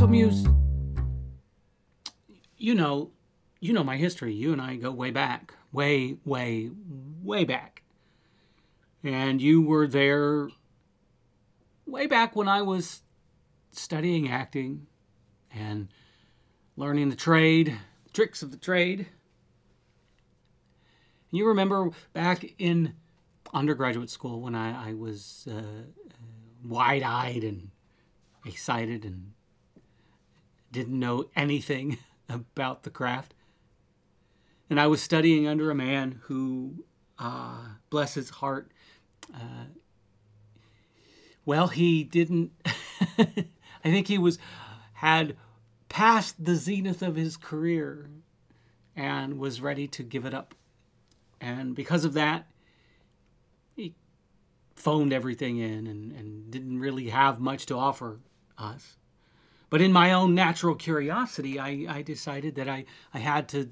Muse, you know my history. You and I go way back, way back. And you were there way back when I was studying acting and learning the trade, tricks of the trade. And you remember back in undergraduate school when I was wide-eyed and excited and didn't know anything about the craft. And I was studying under a man who, bless his heart, he didn't, I think he had passed the zenith of his career and was ready to give it up. And because of that, he phoned everything in and didn't really have much to offer us. But in my own natural curiosity, I decided that I had to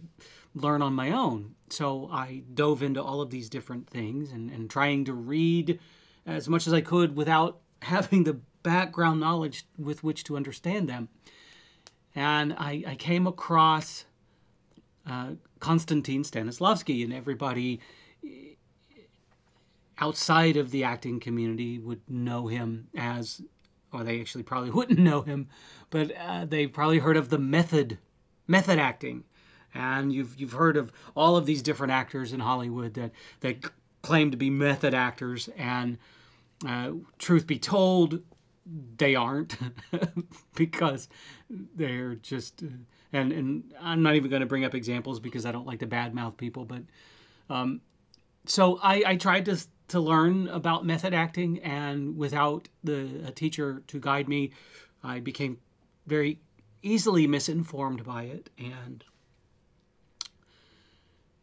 learn on my own. So I dove into all of these different things and trying to read as much as I could without having the background knowledge with which to understand them. And I came across Konstantin Stanislavski, and everybody outside of the acting community would know him as, or they actually probably wouldn't know him, but they probably heard of the method acting. And you've heard of all of these different actors in Hollywood that claim to be method actors, and truth be told, they aren't, because they're just, and I'm not even going to bring up examples because I don't like to badmouth people, but so I tried to learn about method acting, and without a teacher to guide me, I became very easily misinformed by it and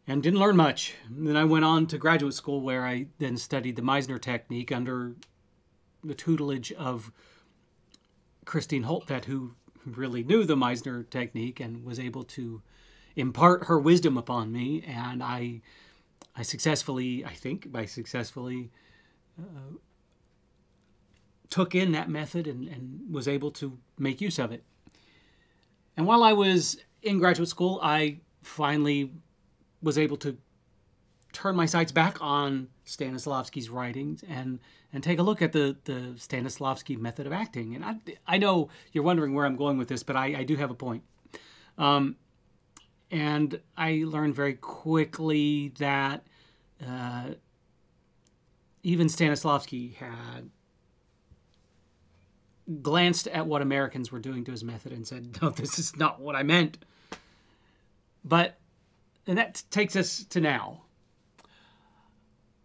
didn't learn much. And then I went on to graduate school, where I then studied the Meisner technique under the tutelage of Christine Holtvedt, who really knew the Meisner technique and was able to impart her wisdom upon me. And I successfully took in that method and was able to make use of it. And while I was in graduate school, I finally was able to turn my sights back on Stanislavski's writings and take a look at the Stanislavski method of acting. And I know you're wondering where I'm going with this, but I do have a point. And I learned very quickly that even Stanislavski had glanced at what Americans were doing to his method and said, no, this is not what I meant. And that takes us to now.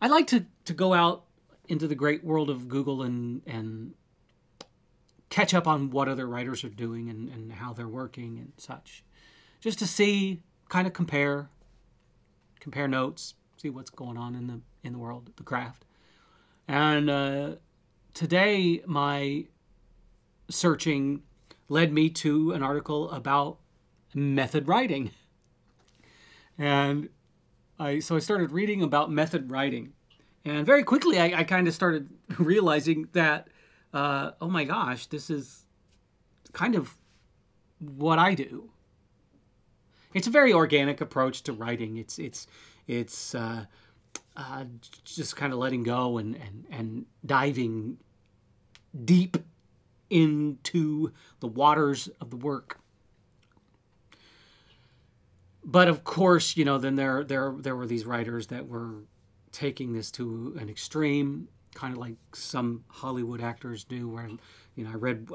I like to go out into the great world of Google and catch up on what other writers are doing and how they're working and such. Just to see, kind of compare notes, see what's going on in the world, the craft. And today, my searching led me to an article about method writing. And I started reading about method writing. And very quickly, I kind of started realizing that, oh my gosh, this is kind of what I do. It's a very organic approach to writing. It's just kind of letting go and diving deep into the waters of the work. But of course, then there were these writers that were taking this to an extreme, kind of like some Hollywood actors do, where, I read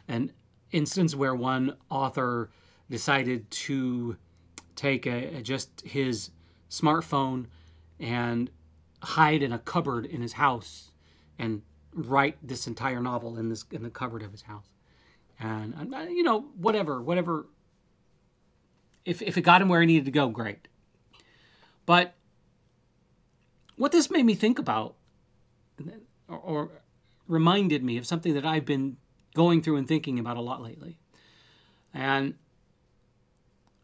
an instance where one author decided to take just his smartphone and hide in a cupboard in his house and write this entire novel in the cupboard of his house. And, whatever. If it got him where he needed to go, great. But what this made me think about, or reminded me of something that I've been going through and thinking about a lot lately. And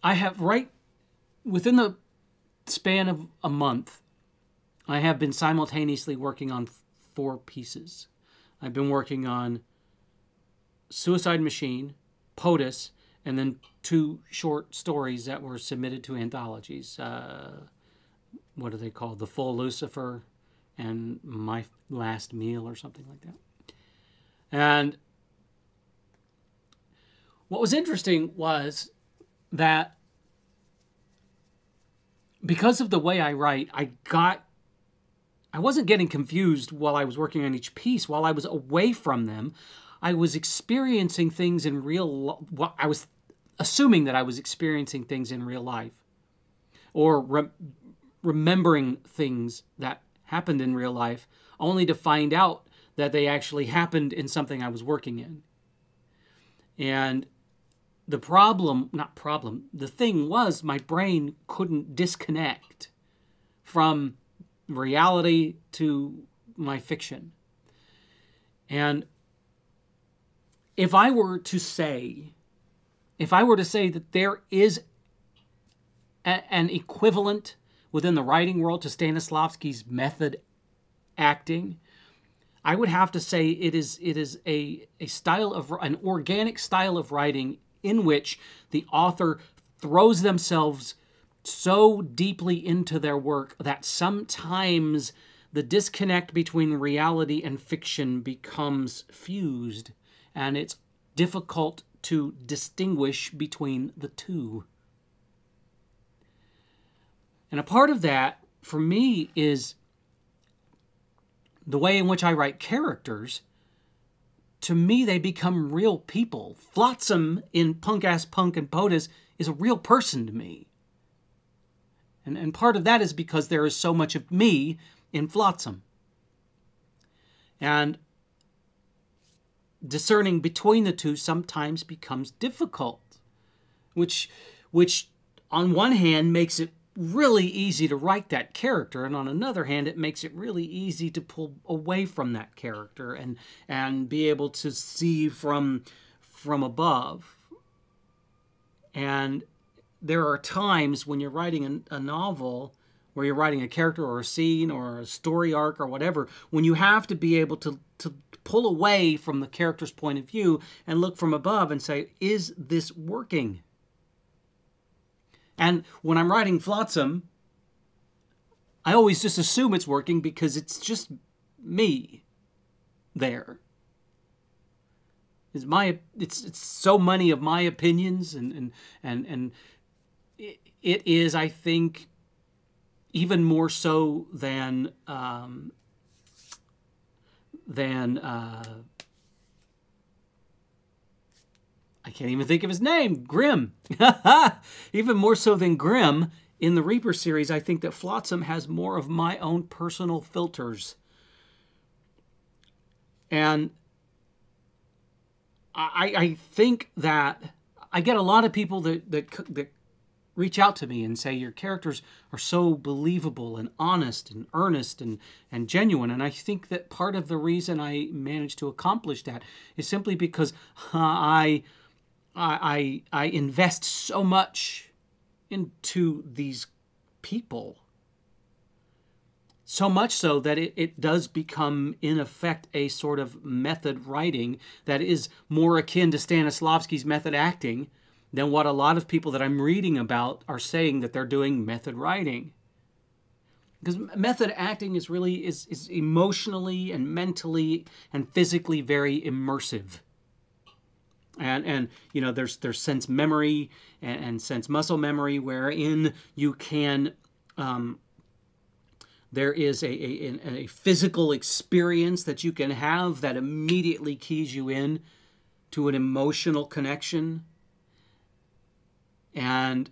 I have, right within the span of a month, I have been simultaneously working on 4 pieces. I've been working on Suicide Machine, POTUS, and then 2 short stories that were submitted to anthologies. What are they called? The Full Lucifer and My Last Meal or something like that. And what was interesting was that because of the way I write, I wasn't getting confused while I was working on each piece. While I was away from them, I was experiencing things in I was assuming that I was experiencing things in real life, or remembering things that happened in real life, only to find out that they actually happened in something I was working in. And the thing was my brain couldn't disconnect from reality to my fiction. And if I were to say that there is an equivalent within the writing world to Stanislavski's method acting, I would have to say it is a style of an organic style of writing in which the author throws themselves so deeply into their work that sometimes the disconnect between reality and fiction becomes fused, and it's difficult to distinguish between the two. And a part of that, for me, is the way in which I write characters. To me, they become real people. Flotsam in Punk Ass Punk and POTUS is a real person to me. And part of that is because there is so much of me in Flotsam. And discerning between the two sometimes becomes difficult, which on one hand makes it really easy to write that character, and on another hand it makes it really easy to pull away from that character and be able to see from above. And there are times when you're writing a novel, where you're writing a character or a scene or a story arc or whatever, when you have to be able to pull away from the character's point of view and look from above and say, is this working? And when I'm writing Flotsam, I always just assume it's working because it's just me there. It's so many of my opinions, and it is, I think, even more so than I can't even think of his name, Grimm. Even more so than Grimm in the Reaper series, I think that Flotsam has more of my own personal filters. And I think that I get a lot of people that reach out to me and say, your characters are so believable and honest and earnest and genuine. And I think that part of the reason I managed to accomplish that is simply because I invest so much into these people. So much so that it does become, in effect, a sort of method writing that is more akin to Stanislavski's method acting than what a lot of people that I'm reading about are saying that they're doing method writing. Because method acting is really is emotionally and mentally and physically very immersive. And you know, there's sense memory and sense muscle memory, wherein you can there is a physical experience that you can have that immediately keys you in to an emotional connection. And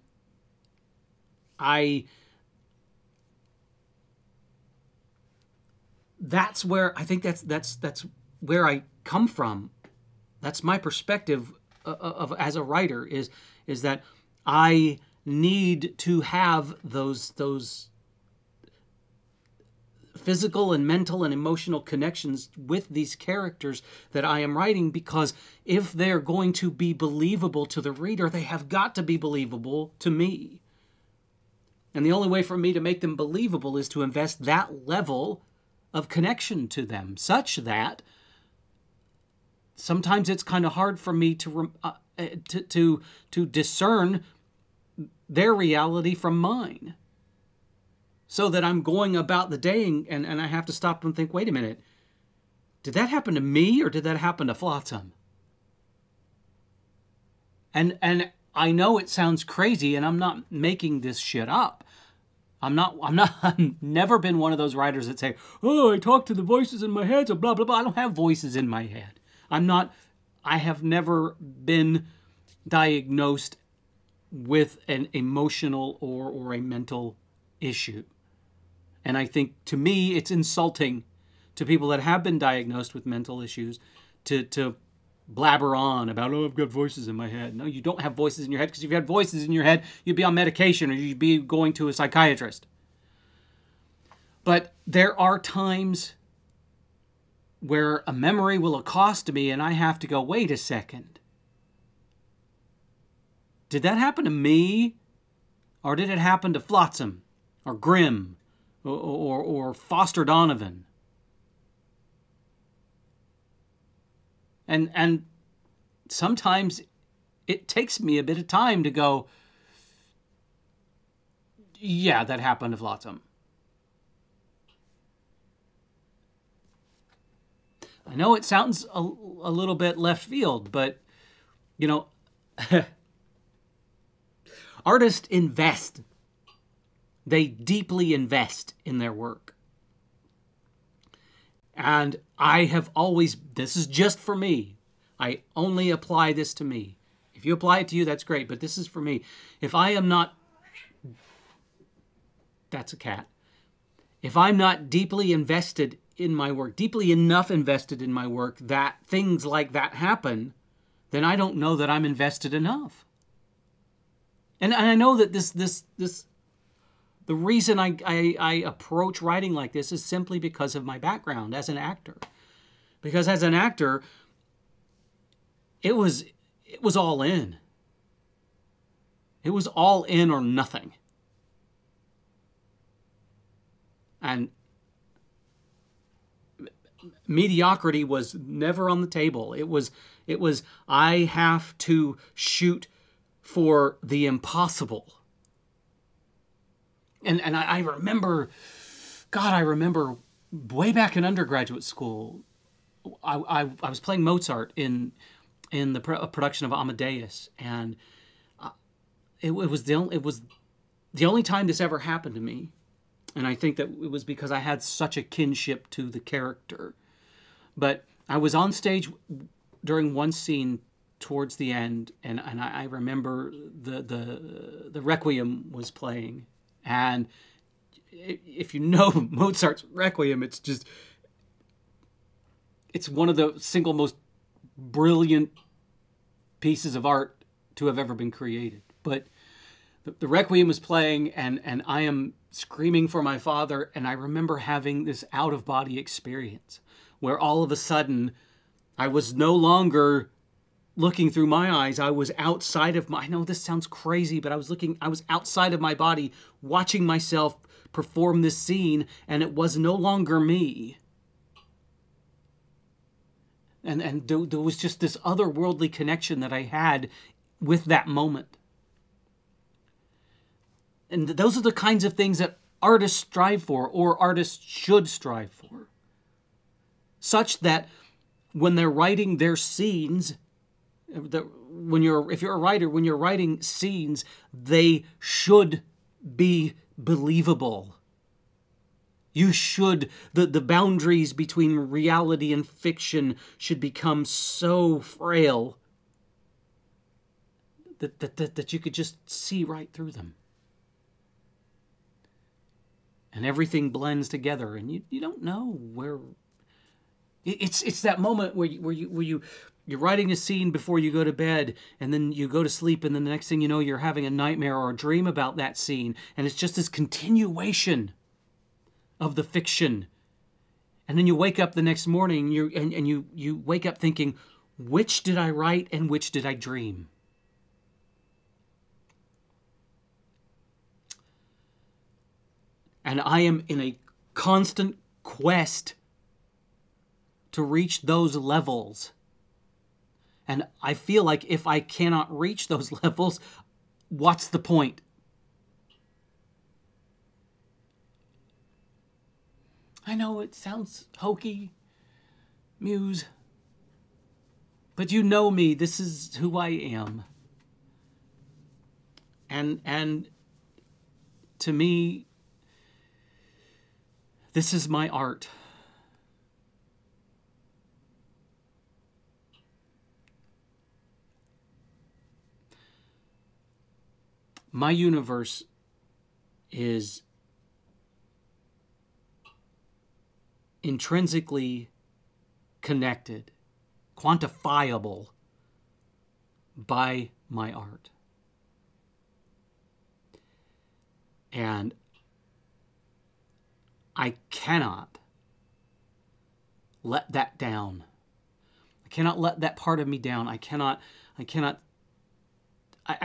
that's where I think that's where I come from. That's my perspective of as a writer is that I need to have those physical and mental and emotional connections with these characters that I am writing, because if they're going to be believable to the reader, they have got to be believable to me. And the only way for me to make them believable is to invest that level of connection to them, such that sometimes it's kind of hard for me to discern their reality from mine. So that I'm going about the day and I have to stop and think, wait a minute, did that happen to me or did that happen to Flotsam? And I know it sounds crazy, and I'm not making this shit up. I've never been one of those writers that say, oh, I talk to the voices in my head, so blah, blah, blah. I don't have voices in my head. I have never been diagnosed with an emotional or a mental issue. And I think, to me, it's insulting to people that have been diagnosed with mental issues to blabber on about, oh, I've got voices in my head. No, you don't have voices in your head, because if you had voices in your head, you'd be on medication or you'd be going to a psychiatrist. But there are times where a memory will accost me and I have to go, wait a second. Did that happen to me? Or did it happen to Flotsam or Grimm or Foster Donovan? And sometimes it takes me a bit of time to go, yeah, that happened to Flotsam. I know it sounds a little bit left field, but, you know, artists invest. They deeply invest in their work. And I have always, this is just for me. I only apply this to me. If you apply it to you, that's great, but this is for me. If I am not, that's a cat. If I'm not deeply invested in my work, deeply enough invested in my work that things like that happen, then I don't know that I'm invested enough. And I know that the reason I approach writing like this is simply because of my background as an actor. Because as an actor, it was all in. It was all in or nothing. And mediocrity was never on the table. It was I have to shoot for the impossible. And I remember, God, I remember way back in undergraduate school, I was playing Mozart in the production of Amadeus, and it was the only time this ever happened to me. And I think that it was because I had such a kinship to the character. But I was on stage during one scene towards the end, and I remember the Requiem was playing. And if you know Mozart's Requiem, it's one of the single most brilliant pieces of art to have ever been created. But the Requiem was playing, and I am screaming for my father, and I remember having this out-of-body experience where all of a sudden I was no longer looking through my eyes. I was outside of I know this sounds crazy, but I was outside of my body watching myself perform this scene, and it was no longer me. And there was just this otherworldly connection that I had with that moment. And those are the kinds of things that artists strive for, or artists should strive for. Such that when they're writing their scenes, if you're a writer, when you're writing scenes, they should be believable. You should, the boundaries between reality and fiction should become so frail that you could just see right through them. And everything blends together, and you don't know where. It's that moment where you're writing a scene before you go to bed, and then you go to sleep, and then the next thing you know, you're having a nightmare or a dream about that scene, and it's just this continuation of the fiction. And then you wake up the next morning, and you wake up thinking, which did I write and which did I dream? And I am in a constant quest to reach those levels And I feel like if I cannot reach those levels, what's the point? I know it sounds hokey, Muse, but you know me. This is who I am. And to me, this is my art. My universe is intrinsically connected, quantifiable by my art. And I cannot let that down. I cannot let that part of me down. I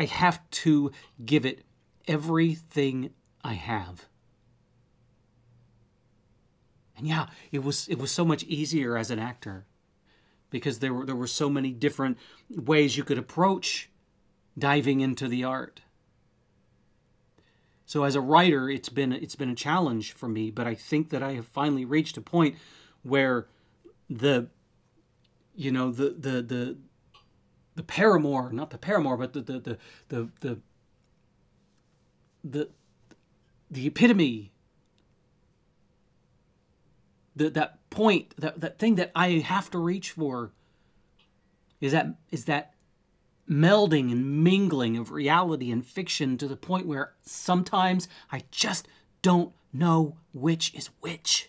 have to give it everything I have. And yeah, it was so much easier as an actor because there were so many different ways you could approach diving into the art. So as a writer, it's been a challenge for me, but I think that I have finally reached a point where the paramour, not the paramour, but the epitome, that point, that thing that I have to reach for is that melding and mingling of reality and fiction to the point where sometimes I just don't know which is which.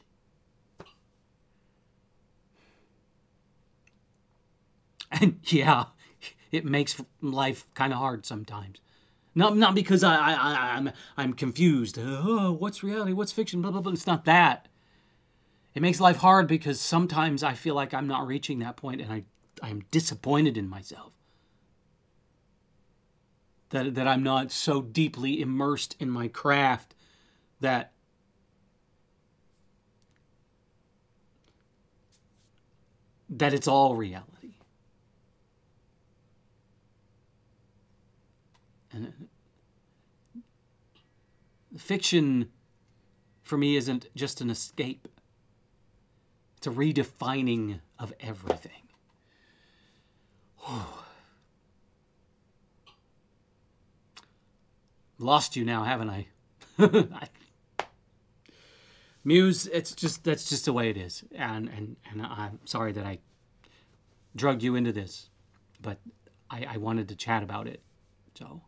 And yeah, it makes life kind of hard sometimes. Not because I'm confused. Oh, what's reality? What's fiction? Blah, blah, blah. It's not that. It makes life hard because sometimes I feel like I'm not reaching that point and I'm disappointed in myself. That I'm not so deeply immersed in my craft that it's all reality. And fiction for me isn't just an escape. It's a redefining of everything. Lost you now, haven't I? Muse, that's just the way it is. And I'm sorry that I drugged you into this, but I wanted to chat about it. So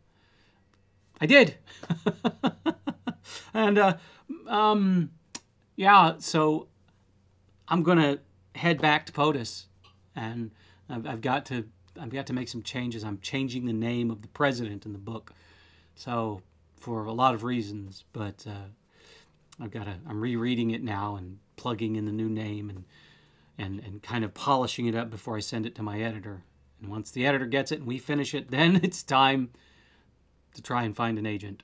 I did. And yeah, so I'm gonna head back to POTUS, and I've got to make some changes. I'm changing the name of the president in the book. So for a lot of reasons, but I'm rereading it now and plugging in the new name and kind of polishing it up before I send it to my editor. And once the editor gets it and we finish it, then it's time to try and find an agent.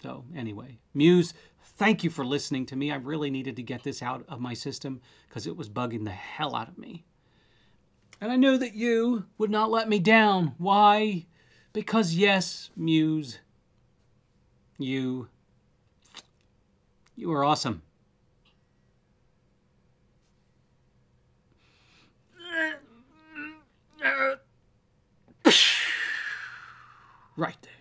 So anyway, Muse, thank you for listening to me. I really needed to get this out of my system because it was bugging the hell out of me. And I knew that you would not let me down. Why? Because yes, Muse, you are awesome. Right there.